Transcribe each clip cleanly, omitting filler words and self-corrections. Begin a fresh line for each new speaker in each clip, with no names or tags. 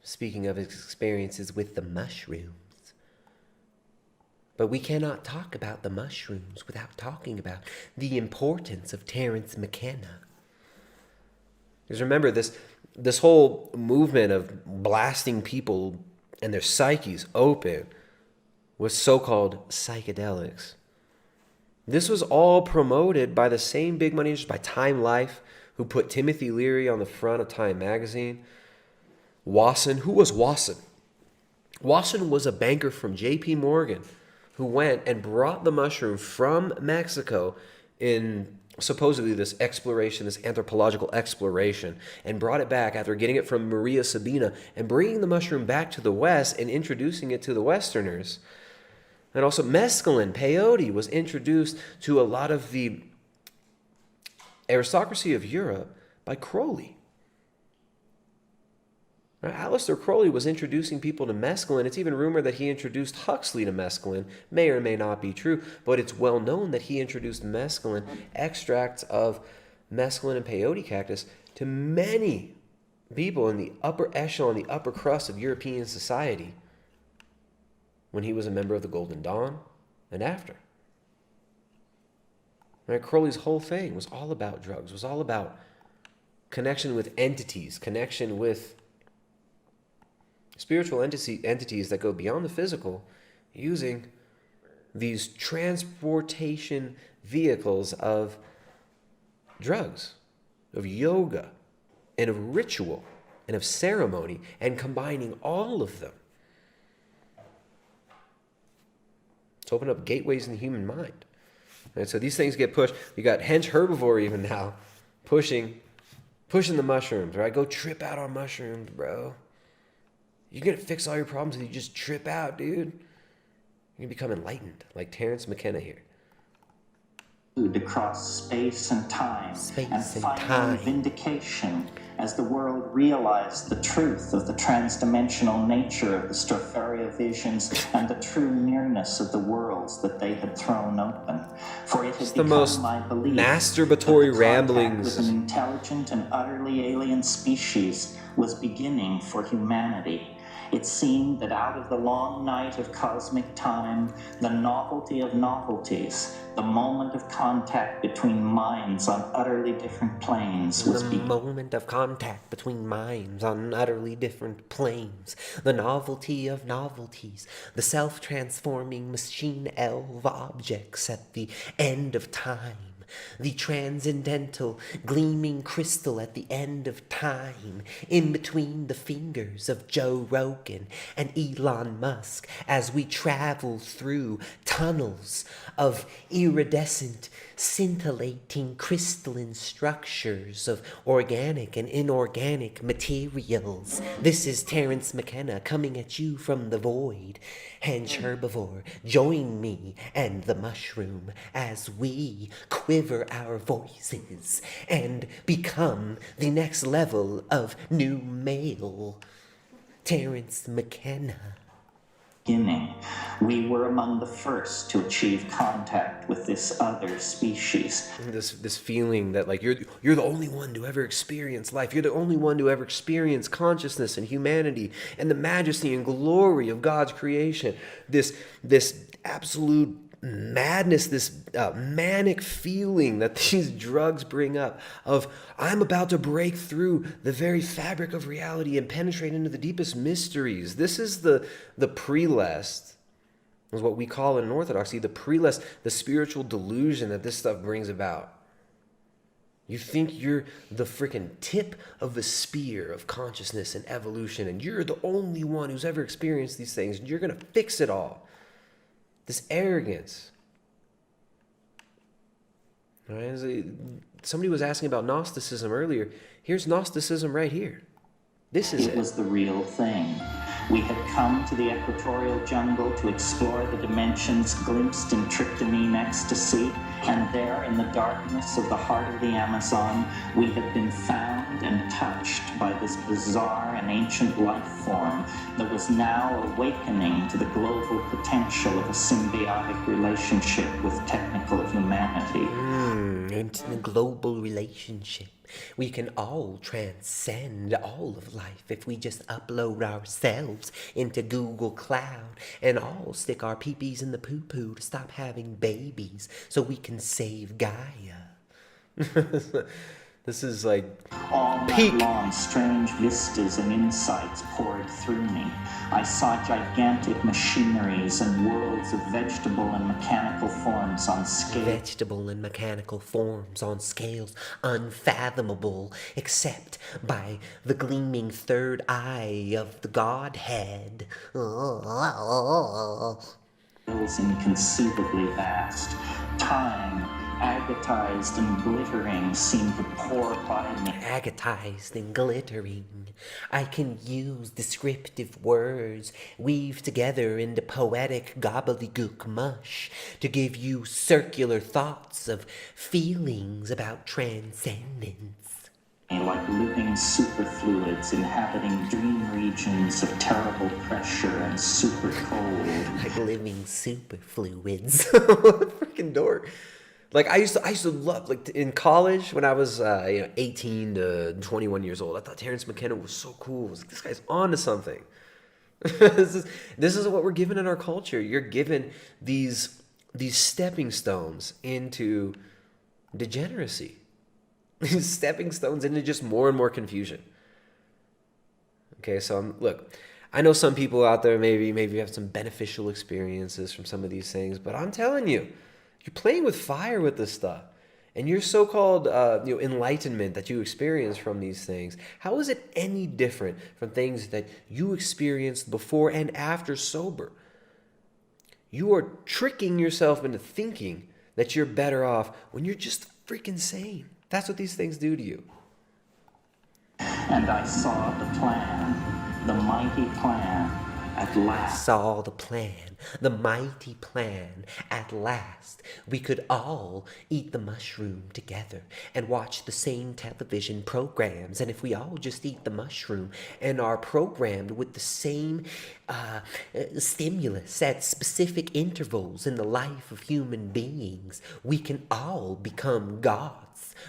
speaking of his experiences with the mushrooms. But we cannot talk about the mushrooms without talking about the importance of Terrance McKenna. Because remember, this whole movement of blasting people and their psyches open was so-called psychedelics. This was all promoted by the same big money industry, by Time Life, who put Timothy Leary on the front of Time magazine. Wasson, who was Wasson? Wasson was a banker from J.P. Morgan who went and brought the mushroom from Mexico in supposedly this exploration, this anthropological exploration, and brought it back after getting it from Maria Sabina and bringing the mushroom back to the West and introducing it to the Westerners. And also mescaline, peyote, was introduced to a lot of the aristocracy of Europe by Crowley. Aleister Crowley was introducing people to mescaline. It's even rumored that he introduced Huxley to mescaline. May or may not be true, but it's well known that he introduced mescaline, extracts of mescaline and peyote cactus, to many people in the upper echelon, the upper crust of European society when he was a member of the Golden Dawn and after. Right? Crowley's whole thing was all about drugs, was all about connection with entities, connection with spiritual entities that go beyond the physical, using these transportation vehicles of drugs, of yoga, and of ritual, and of ceremony, and combining all of them to open up gateways in the human mind. And so these things get pushed. You got hench herbivore even now pushing the mushrooms, right? Go trip out on mushrooms, bro. You're going to fix all your problems if you just trip out, dude. You're going to become enlightened, like Terence McKenna here.
Across space and time, and final vindication as the world realized the truth of the transdimensional nature of the Stropharia visions and the true nearness of the worlds that they had thrown open. For it had become my belief
masturbatory ramblings
with an intelligent and utterly alien species was beginning for humanity. It seemed that out of the long night of cosmic time, the novelty of novelties, the moment of contact between minds on utterly different planes was
the moment of contact between minds on utterly different planes, the novelty of novelties, the self-transforming machine elf objects at the end of time, the transcendental gleaming crystal at the end of time, in between the fingers of Joe Rogan and Elon Musk, as we travel through tunnels of iridescent, scintillating crystalline structures of organic and inorganic materials. This is Terence McKenna coming at you from the void. Hench herbivore, join me and the mushroom as we quiver our voices and become the next level of new male. Terence McKenna.
Beginning, we were among the first to achieve contact with this other species.
This feeling that like you're the only one to ever experience life. You're the only one to ever experience consciousness and humanity and the majesty and glory of God's creation. This absolute madness, this manic feeling that these drugs bring up of I'm about to break through the very fabric of reality and penetrate into the deepest mysteries. This is the prelest, is what we call it in Orthodoxy, the prelest, the spiritual delusion that this stuff brings about. You think you're the freaking tip of the spear of consciousness and evolution, and you're the only one who's ever experienced these things, and you're going to fix it all. This arrogance. Right? Somebody was asking about Gnosticism earlier. Here's Gnosticism right here. This is it.
It was the real thing. We had come to the equatorial jungle to explore the dimensions glimpsed in tryptamine ecstasy, and there in the darkness of the heart of the Amazon, we had been found and touched by this bizarre and ancient life form that was now awakening to the global potential of a symbiotic relationship with technical humanity.
Into the global relationship We can all transcend all of life if we just upload ourselves into Google Cloud and all stick our peepees in the poo-poo to stop having babies so we can save Gaia. This is like
All
peak.
night long, strange vistas and insights poured through me. I saw gigantic machineries and worlds of vegetable and mechanical forms on scale.
Vegetable and mechanical forms on scales unfathomable except by the gleaming third eye of the Godhead.
Inconceivably vast. Time, agatized and glittering, seemed to pour by me.
Agatized and glittering. I can use descriptive words, weave together into poetic gobbledygook mush to give you circular thoughts of feelings about transcendence.
Like living superfluids inhabiting dream regions of terrible pressure and super cold.
Like living superfluids. Freaking dork. Like I used to love, like in college when I was 18 to 21 years old. I thought Terence McKenna was so cool. I was like, this guy's on to something. This is what we're given in our culture. You're given these stepping stones into degeneracy. These stepping stones into just more and more confusion. Okay, so look, I know some people out there maybe have some beneficial experiences from some of these things, but I'm telling you, you're playing with fire with this stuff. And your so-called enlightenment that you experience from these things, how is it any different from things that you experienced before and after sober? You are tricking yourself into thinking that you're better off when you're just freaking sane. That's what these things do to you.
And I saw the plan, the mighty plan, at last.
Saw the plan, the mighty plan. At last, we could all eat the mushroom together and watch the same television programs. And if we all just eat the mushroom and are programmed with the same stimulus at specific intervals in the life of human beings, we can all become gods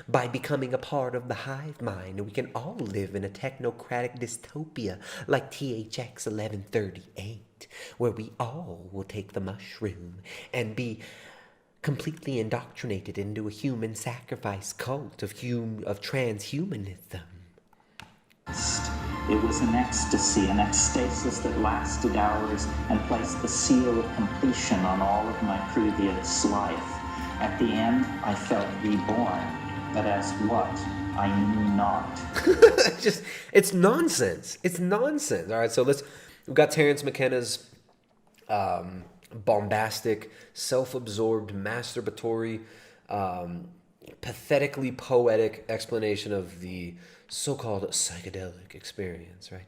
by becoming a part of the hive mind, and we can all live in a technocratic dystopia like THX 1138, where we all will take the mushroom and be completely indoctrinated into a human sacrifice cult of transhumanism.
It was an ecstasy, an ecstasis that lasted hours and placed the seal of completion on all of my previous life. At the end, I felt reborn. But as what? I knew not.
It's nonsense. It's nonsense. All right, so we've got Terence McKenna's bombastic, self-absorbed, masturbatory, pathetically poetic explanation of the so-called psychedelic experience, right?